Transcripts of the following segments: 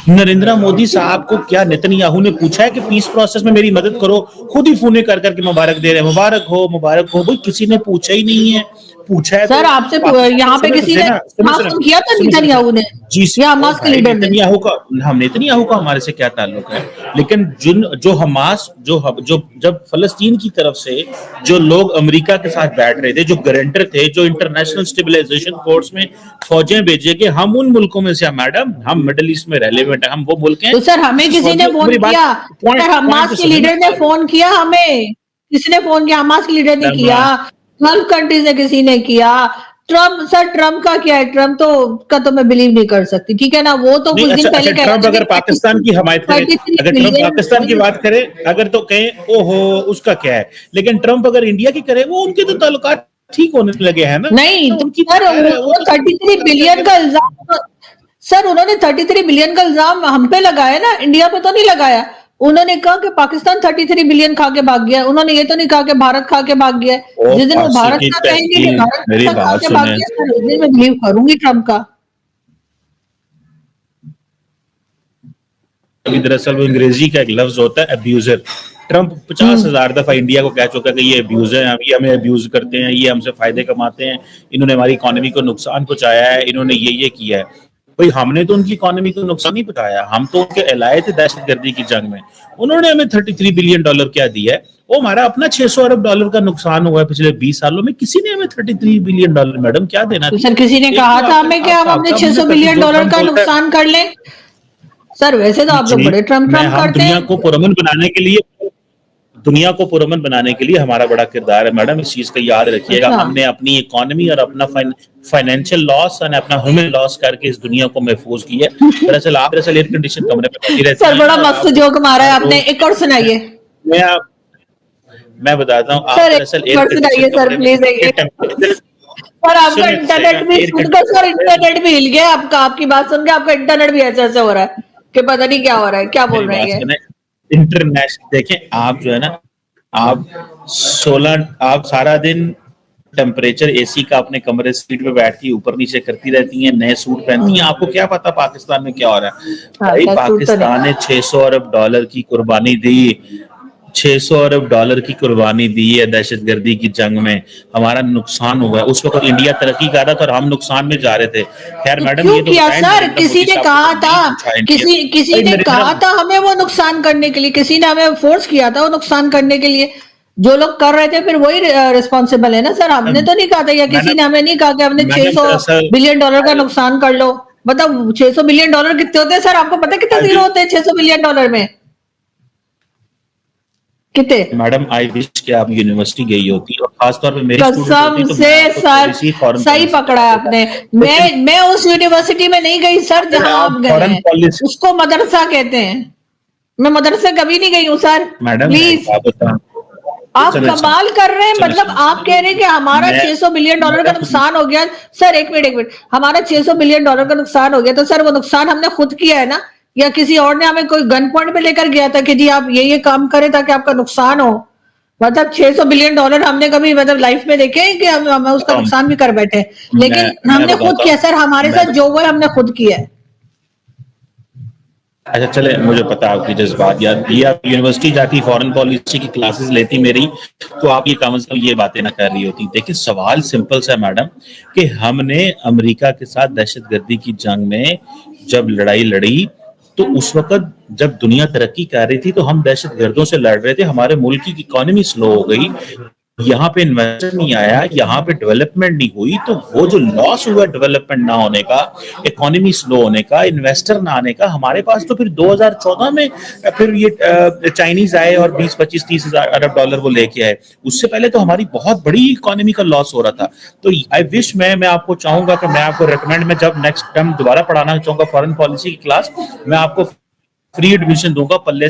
नरेंद्र मोदी साहब को क्या नेतन्याहू ने पूछा है कि पीस प्रोसेस में मेरी मदद करो? खुद ही फोन कर करके मुबारक दे रहे हैं, मुबारक हो। भाई किसी ने पूछा ही नहीं है। पूछा है सर तो आपसे यहाँ पे किसी ने किया था नेतन्याहू ने या हमास के लीडर ने? नेतन्याहू का हमारे से क्या ताल्लुक है? लेकिन जो हमास जो जब फलस्तीन की तरफ से जो लोग अमेरिका के साथ बैठ रहे थे, जो गारंटर थे, जो इंटरनेशनल स्टेबलाइजेशन फोर्स में फौजें भेजे कि हम उन मुल्कों में से, मैडम हम मिडिल ईस्ट में रेलेवेंट है, हम वो मुल्क हैं। तो सर हमें किसी ने फोन किया? हमास के लीडर ने फोन किया हमें? किसी ने फोन किया? हमास के लीडर ने किया, गल्फ कंट्रीज ने किसी ने किया। ट्रम्प का क्या है? ट्रम्प तो मैं बिलीव नहीं कर सकती, ठीक है ना? वो तो कुछ दिन पहले ट्रम्प अगर पाकिस्तान की हिमायत करे, अगर ट्रम्प पाकिस्तान की बात करे, अगर तो कहें ओहो उसका क्या है, लेकिन ट्रम्प अगर इंडिया की करे, वो उनके तो ताल्लुकात ठीक होने लगे हैं ना। नहीं तो सर 33 बिलियन का इल्जाम, सर उन्होंने 33 बिलियन का इल्जाम हम पे लगाया ना, इंडिया पे तो नहीं लगाया। उन्होंने कहा कि पाकिस्तान 33 बिलियन खा के भाग गया, उन्होंने ये तो नहीं कहा कि भारत खा के भाग गया। जिस दिन वो भारत का कहेंगे कि भारत खा के भाग गया, सर उस दिन मैं बिलीव करूंगी ट्रम्प का। अभी दरअसल वो अंग्रेजी का एक लफ्ज होता है अब्यूजर। ट्रम्प 50,000 दफा इंडिया को कह चुका है कि ये अब्यूजर हैं, ये हमें अब्यूज करते हैं, ये हमसे फायदे कमाते हैं, इन्होंने हमारी इकोनॉमी को नुकसान पहुंचाया है, इन्होंने ये किया है। भाई हमने तो उनकी इकोनॉमी को नुकसान नहीं पहुंचाया, हम तो उनके एलाए थे दहशतगर्दी की जंग में। उन्होंने हमें 33 बिलियन डॉलर क्या दिया है? वो हमारा अपना 600 अरब डॉलर का नुकसान हुआ है पिछले 20 सालों में। किसी ने हमें 33 बिलियन डॉलर मैडम क्या देना? तो सर किसी ने कहा था हमें कि हम अपने 600 बिलियन डॉलर का नुकसान कर लें? सर वैसे तो आप लोग बड़े ट्रम्प करते हैं। दुनिया को पुरअमन बनाने के लिए हमारा बड़ा किरदार है मैडम, इस चीज का याद रखिएगा। हमने अपनी इकोनॉमी और अपना फाइनेंशियल लॉस और अपना ह्यूमन लॉस करके इस दुनिया को महफूज किया। दरअसल आप एयर कंडीशन कमरे में बैठी रहती हैं। सर बड़ा मस्त जोक मारा है आपने, एक और सुनाइए। मैं बताता हूँ आप दरअसल सुनाइए सर प्लीज। सर आपका इंटरनेट भी सर इंटरनेट भी हिल गया आपका, आपकी बात सुन के आपका इंटरनेट भी ऐसे हो रहा है कि पता नहीं क्या हो रहा है, क्या बोल रहे हैं। इंटरनेशनल देखें आप, जो है ना, आप सारा दिन टेम्परेचर एसी का अपने कमरे सीट पे बैठ के ऊपर नीचे करती रहती हैं, नए सूट पहनती हैं। आपको क्या पता पाकिस्तान में क्या हो रहा है? भाई पाकिस्तान ने 600 अरब डॉलर की कुर्बानी दी, 600 अरब डॉलर की कुर्बानी दी है दहशतगर्दी की जंग में। हमारा नुकसान हुआ है। उस वक्त इंडिया तरक्की कर रहा था और हम नुकसान में जा रहे थे। खैर मैडम ये तो किया सर, किसी ने कहा था, किसी ने कहा था हमें वो नुकसान करने के लिए, किसी ने हमें फोर्स किया था वो नुकसान करने के लिए। जो लोग कर रहे थे फिर वही रिस्पॉन्सिबल है ना सर। हमने तो नहीं कहा था, या किसी ने हमें नहीं कहा कि हमने 600 बिलियन डॉलर का नुकसान कर लो। मतलब 600 बिलियन डॉलर कितने होते हैं सर? आपको पता है कितने जीरो होते हैं 600 बिलियन डॉलर में? कितने? मैडम आई विश कि आप यूनिवर्सिटी गई होती और खासतौर पे मेरी कसम से सर सही पकड़ा है आपने। मैं उस यूनिवर्सिटी में नहीं गई सर जहां आप गए हैं, उसको मदरसा कहते हैं। मैं मदरसा कभी नहीं गई हूँ सर। मैडम प्लीज आप कमाल कर रहे हैं। मतलब आप कह रहे हैं कि हमारा 600 बिलियन डॉलर का नुकसान हो गया। सर एक मिनट, हमारा 600 बिलियन डॉलर का नुकसान हो गया तो सर वो नुकसान हमने खुद किया है ना, या किसी और ने हमें कोई गन पॉइंट पे लेकर गया था कि जी आप ये काम करें ताकि आपका नुकसान हो? मतलब 600 बिलियन डॉलर हमने कभी मतलब लाइफ में देखे हैं कि हम उसका नुकसान भी कर बैठे? लेकिन हमने खुद किया सर, हमारे साथ जो हुआ हमने खुद किया है। अच्छा चले, मुझे पता आपकी जज्बात याद। ये आप यूनिवर्सिटी जाती, फॉरेन पॉलिसी की क्लासेस लेती मेरी, तो आप ये कम से कम ये बातें ना कर रही होती। देखिए सवाल सिंपल सा है मैडम कि हमने अमेरिका के साथ दहशतगर्दी की जंग में जब लड़ाई लड़ी तो उस वक्त जब दुनिया तरक्की कर रही थी तो हम दहशतगर्दों से लड़ रहे थे। हमारे मुल्क की इकोनॉमी स्लो हो गई, यहाँ पे इन्वेस्टर नहीं आया, यहाँ पे डेवलपमेंट नहीं हुई। तो वो जो लॉस हुआ डेवलपमेंट ना होने का, इकोनॉमी स्लो होने का, इन्वेस्टर ना आने का, हमारे पास तो फिर 2014 में फिर ये चाइनीज आए और 20-25-30 हजार अरब डॉलर वो लेके आए। उससे पहले तो हमारी बहुत बड़ी इकोनॉमी का लॉस हो रहा था। तो आई विश मैं आपको चाहूंगा कि मैं आपको रिकमेंड में जब नेक्स्ट टाइम दोबारा पढ़ाना चाहूंगा फॉरेन पॉलिसी की क्लास, मैं आपको फ्री एडमिशन दूंगा, पल्ले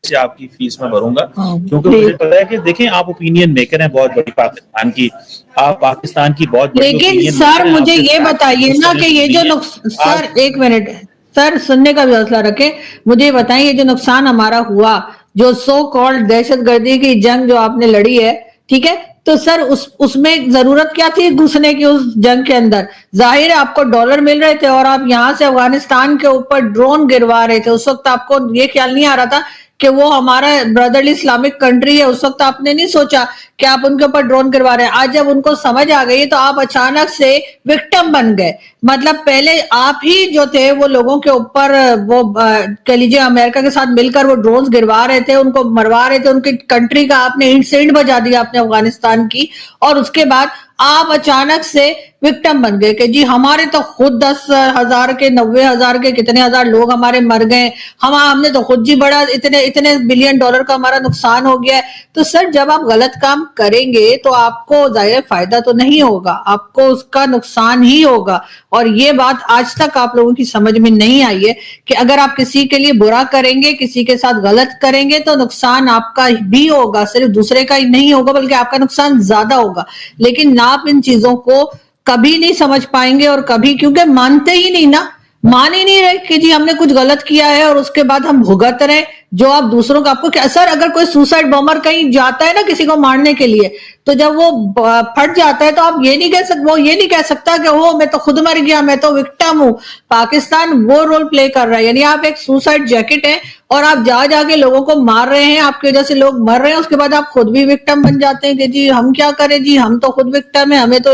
से आपकी फीस में भरूंगा। क्योंकि मुझे पता है कि देखें आप ओपिनियन मेकर हैं बहुत बड़ी पाकिस्तान की, आप पाकिस्तान की बहुत बड़ी। लेकिन सर मुझे ये बताइए ना कि ये जो सर एक मिनट सर सुनने का भी हौसला रखें। मुझे बताएं ये जो नुकसान हमारा हुआ, जो सो कॉल्ड दहशतगर्दी की जंग जो आपने लड़ी है, ठीक है, तो सर उसमें जरूरत क्या थी घुसने की उस जंग के अंदर? जाहिर है आपको डॉलर मिल रहे थे और आप यहां से अफगानिस्तान के ऊपर ड्रोन गिरवा रहे थे। उस वक्त आपको ये ख्याल नहीं आ रहा था कि वो हमारा ब्रदरली इस्लामिक कंट्री है। उस वक्त आपने नहीं सोचा कि आप उनके ऊपर ड्रोन गिरवा रहे हैं। आज जब उनको समझ आ गई तो आप अचानक से विक्टिम बन गए। मतलब पहले आप ही जो थे वो लोगों के ऊपर वो कह लीजिए अमेरिका के साथ मिलकर वो ड्रोन्स गिरवा रहे थे, उनको मरवा रहे थे, उनकी कंट्री का आपने इंट से इंट बजा दिया आपने अफगानिस्तान की। और उसके बाद आप अचानक से विक्टिम बन गए कि जी हमारे तो खुद 10,000 के 90,000 के कितने हजार लोग हमारे मर गए, हमने तो खुद जी बड़ा इतने बिलियन डॉलर का हमारा नुकसान हो गया है। तो सर जब आप गलत काम करेंगे तो आपको जाहिर फायदा तो नहीं होगा, आपको उसका नुकसान ही होगा। और ये बात आज तक आप लोगों की समझ में नहीं आई है कि अगर आप किसी के लिए बुरा करेंगे, किसी के साथ गलत करेंगे तो नुकसान आपका भी होगा, सिर्फ दूसरे का ही नहीं होगा बल्कि आपका नुकसान ज्यादा होगा। लेकिन आप इन चीजों को कभी नहीं समझ पाएंगे और कभी, क्योंकि मानते ही नहीं ना, मान ही नहीं रहे कि जी हमने कुछ गलत किया है और उसके बाद हम भुगत रहे जो आप दूसरों का। आपको क्या सर, अगर कोई सुसाइड बॉम्बर कहीं जाता है ना किसी को मारने के लिए, तो जब वो फट जाता है तो आप ये नहीं कह सकते, वो ये नहीं कह सकता कि वो मैं तो खुद मर गया, मैं तो विक्टिम हूं। पाकिस्तान वो रोल प्ले कर रहा है, यानी आप एक सुसाइड जैकेट है और आप जा जाके लोगों को मार रहे हैं, आपकी वजह से लोग मर रहे हैं। उसके बाद आप खुद भी विक्टिम बन जाते हैं कि जी हम क्या करें जी, हम तो खुद विक्टिम है, हमें तो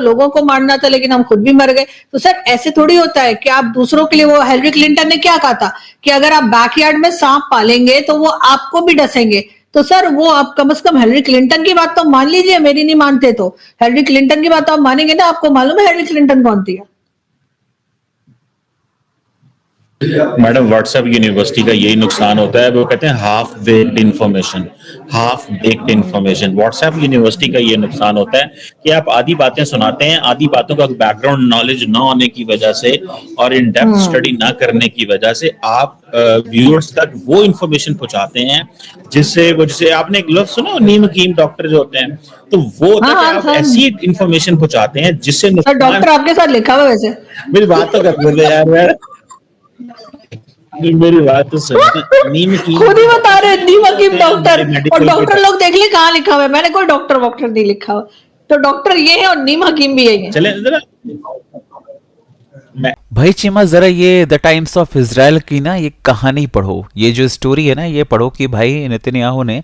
लोगों को मारना था लेकिन हम खुद भी मर गए। तो सर ऐसे थोड़ी होता है कि आप दूसरों के लिए, वो हिलरी क्लिंटन ने क्या कहा था कि अगर आप बैकयार्ड में सांप पालेंगे तो वो आपको भी डसेंगे। तो सर वो आप कम से कम हिलरी क्लिंटन की बात तो मान लीजिए, मेरी नहीं मानते तो हिलरी क्लिंटन की बात तो आप मानेंगे ना। आपको मालूम है हिलरी क्लिंटन कौन थी? मैडम व्हाट्सएप यूनिवर्सिटी का यही नुकसान होता है, वो कहते हैं half baked information. WhatsApp university का ये नुकसान होता है कि आप आधी बातें सुनाते हैं, आधी बातों का बैकग्राउंड नॉलेज ना होने की वजह से और इन डेप्थ स्टडी ना करने की वजह से आप व्यूअर्स तक वो इंफॉर्मेशन पहुंचाते हैं जिससे आपने एक लफ्ज सुना, नीम हकीम डॉक्टर जो होते हैं, तो वो आप ऐसी इंफॉर्मेशन पहुंचाते हैं जिससे डॉक्टर आपके साथ लिखा हुआ वैसे। मेरी बात तो कर लो यार, मेरी बात तो सुन। खुद ही बता रहे नीम हकीम डॉक्टर, और डॉक्टर लोग देख ले कहाँ लिखा हुआ है, मैंने कोई डॉक्टर वॉक्टर नहीं लिखा हुआ। तो डॉक्टर ये है और नीम हकीम भी यही है। चले जरा भाई चीमा, जरा ये द टाइम्स ऑफ इजराइल की ना ये कहानी पढ़ो, ये जो स्टोरी है ना ये पढ़ो कि भाई नेतन्याहू ने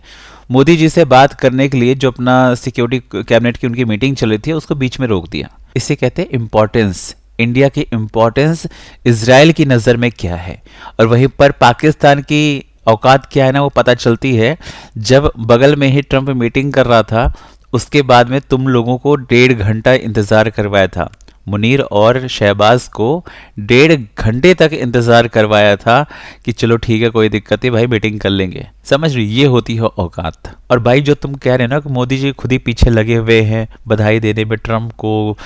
मोदी जी से बात करने के लिए जो अपना सिक्योरिटी कैबिनेट की उनकी मीटिंग चल रही थी उसको बीच में रोक दिया। इसे कहते हैं इम्पोर्टेंस। इंडिया की इम्पोर्टेंस इजराइल की नज़र में क्या है, और वहीं पर पाकिस्तान की औकात क्या है ना वो पता चलती है जब बगल में ही ट्रंप मीटिंग कर रहा था, उसके बाद में तुम लोगों को 1.5 घंटा इंतज़ार करवाया था। मुनीर और शहबाज को 1.5 घंटे तक इंतजार करवाया था कि चलो ठीक है कोई दिक्कत नहीं भाई मीटिंग कर लेंगे। समझ रही, ये होती है औकात। और भाई जो तुम कह रहे हो ना कि मोदी जी खुद ही पीछे लगे हुए हैं बधाई देने में ट्रंप को,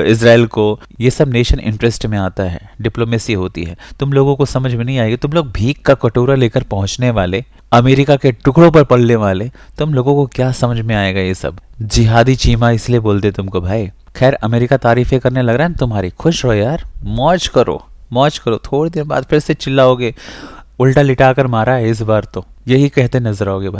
इजराइल को, ये सब नेशन इंटरेस्ट में आता है, डिप्लोमेसी होती है। तुम लोगों को समझ में नहीं आएगी, तुम लोग भीख का कटोरा लेकर पहुंचने वाले, अमेरिका के टुकड़ों पर पलने वाले, तुम लोगों को क्या समझ में आएगा ये सब। जिहादी चीमा इसलिए बोलते तुमको भाई। खैर अमेरिका तारीफें करने लग रहा है ना तुम्हारी, खुश रहो यार, मौज करो मौज करो। थोड़ी देर बाद फिर से चिल्लाओगे, उल्टा लिटाकर मारा है इस बार तो, यही कहते नजर आओगे भाई।